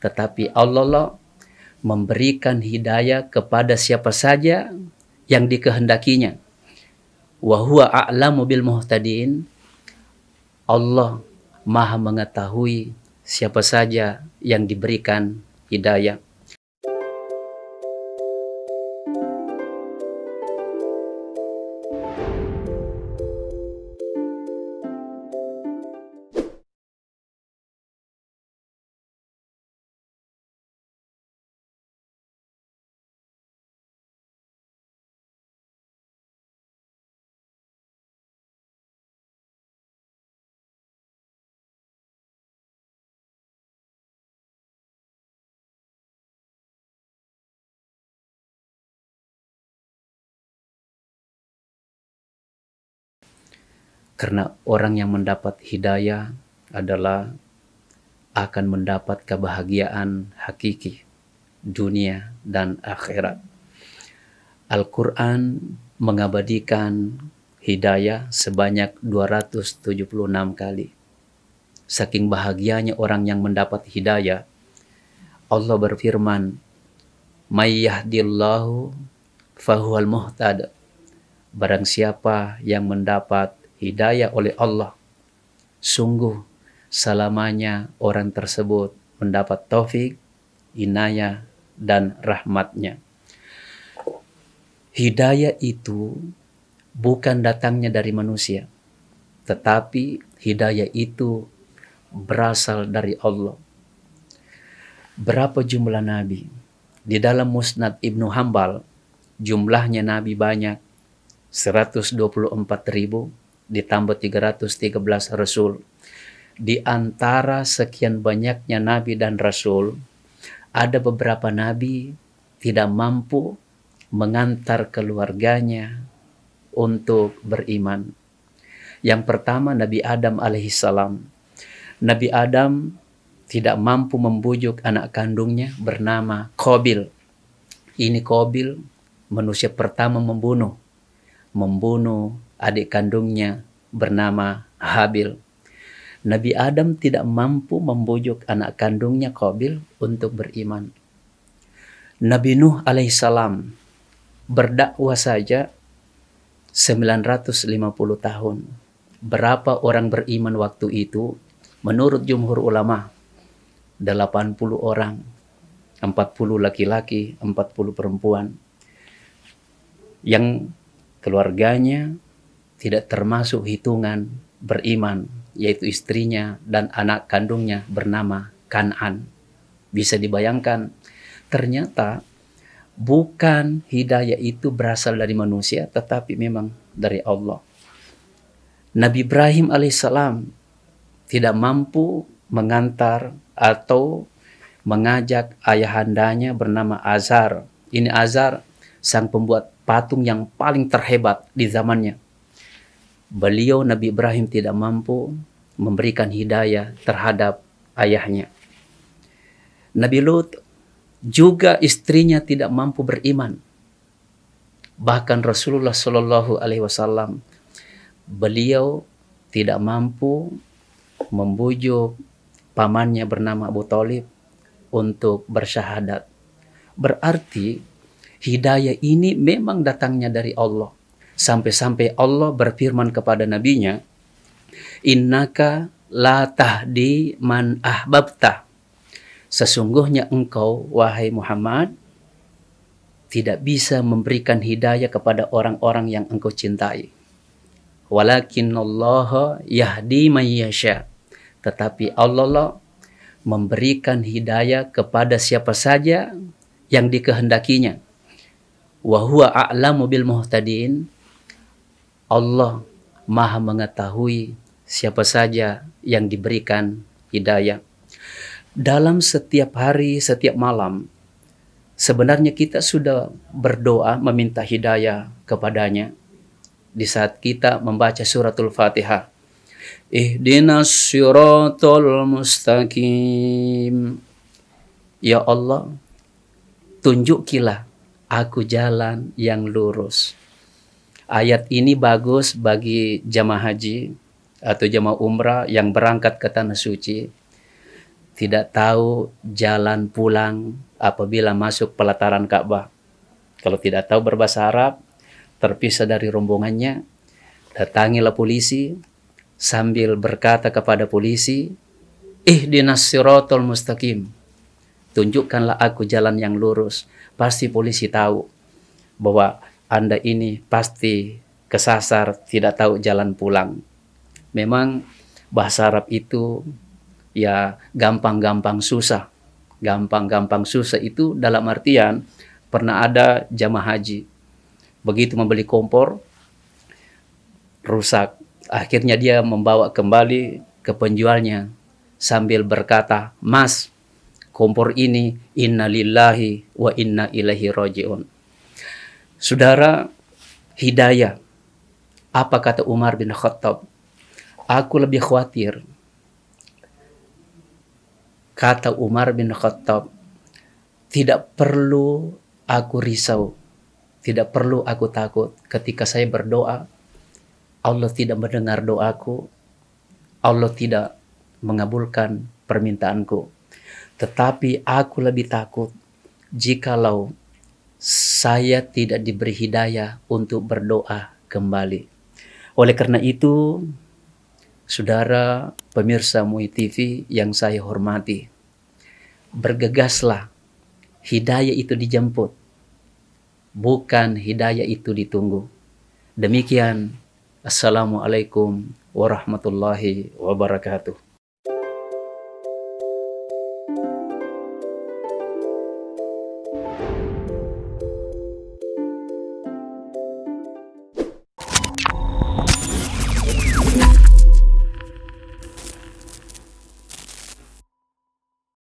tetapi Allah memberikan hidayah kepada siapa saja yang dikehendakinya. Wa huwa a'lamu bil muhtadin. Allah Maha mengetahui siapa saja yang diberikan hidayah. Karena orang yang mendapat hidayah adalah akan mendapat kebahagiaan hakiki dunia dan akhirat. Al-Quran mengabadikan hidayah sebanyak 276 kali. Saking bahagianya orang yang mendapat hidayah, Allah berfirman, "May yahdillahu fahuwal muhtad." Barang siapa yang mendapat hidayah oleh Allah, sungguh selamanya orang tersebut mendapat taufik, inayah, dan rahmatnya. Hidayah itu bukan datangnya dari manusia, tetapi hidayah itu berasal dari Allah. Berapa jumlah nabi? Di dalam Musnad Ibnu Hambal, jumlahnya nabi banyak, 124.000 ditambah 313 rasul. Di antara sekian banyaknya nabi dan rasul, ada beberapa nabi tidak mampu mengantar keluarganya untuk beriman. Yang pertama Nabi Adam alaihissalam. Nabi Adam tidak mampu membujuk anak kandungnya bernama Qabil. Ini Qabil manusia pertama membunuh adik kandungnya bernama Habil. Nabi Adam tidak mampu membujuk anak kandungnya Qabil untuk beriman. Nabi Nuh alaihissalam berdakwah saja 950 tahun. Berapa orang beriman waktu itu? Menurut jumhur ulama, 80 orang, 40 laki-laki, 40 perempuan. Yang keluarganya tidak termasuk hitungan beriman, yaitu istrinya dan anak kandungnya bernama Kan'an. Bisa dibayangkan, ternyata bukan hidayah itu berasal dari manusia, tetapi memang dari Allah. Nabi Ibrahim alaihissalam tidak mampu mengantar atau mengajak ayahandanya bernama Azar. Ini Azar, sang pembuat patung yang paling terhebat di zamannya. Beliau Nabi Ibrahim tidak mampu memberikan hidayah terhadap ayahnya. Nabi Lut juga istrinya tidak mampu beriman. Bahkan Rasulullah Shallallahu Alaihi Wasallam, beliau tidak mampu membujuk pamannya bernama Abu Thalib untuk bersyahadat. Berarti hidayah ini memang datangnya dari Allah. Sampai-sampai Allah berfirman kepada nabinya, "Innaka la tahdi man ahbabta." Sesungguhnya engkau, wahai Muhammad, tidak bisa memberikan hidayah kepada orang-orang yang engkau cintai. Walakinallaha yahdi man yasha. Tetapi Allah memberikan hidayah kepada siapa saja yang dikehendakinya. Wa huwa a'lamu bil muhtadin. Allah Maha mengetahui siapa saja yang diberikan hidayah. Dalam setiap hari, setiap malam, sebenarnya kita sudah berdoa meminta hidayah kepadanya. Di saat kita membaca suratul Fatihah, Ihdinas siratal mustaqim. Ya Allah, tunjukilah aku jalan yang lurus. Ayat ini bagus bagi jamaah haji atau jamaah umrah yang berangkat ke tanah suci. tidak tahu jalan pulang apabila masuk pelataran Ka'bah. Kalau tidak tahu berbahasa Arab, terpisah dari rombongannya, datangilah polisi sambil berkata kepada polisi, ihdinas siratal mustaqim, tunjukkanlah aku jalan yang lurus. Pasti polisi tahu bahwa Anda ini pasti kesasar, tidak tahu jalan pulang. Memang bahasa Arab itu ya gampang-gampang susah. Gampang-gampang susah itu dalam artian pernah ada jamaah haji. Begitu membeli kompor, rusak. Akhirnya dia membawa kembali ke penjualnya sambil berkata, "Mas, kompor ini inna lillahi wa inna ilaihi raji'un." Saudara, hidayah. Apa kata Umar bin Khattab? Aku lebih khawatir. Kata Umar bin Khattab, tidak perlu aku risau, tidak perlu aku takut ketika saya berdoa, Allah tidak mendengar doaku, Allah tidak mengabulkan permintaanku. Tetapi aku lebih takut jikalau saya tidak diberi hidayah untuk berdoa kembali. Oleh karena itu, saudara pemirsa MUI TV yang saya hormati, bergegaslah, hidayah itu dijemput, bukan hidayah itu ditunggu. Demikian, Assalamualaikum warahmatullahi wabarakatuh.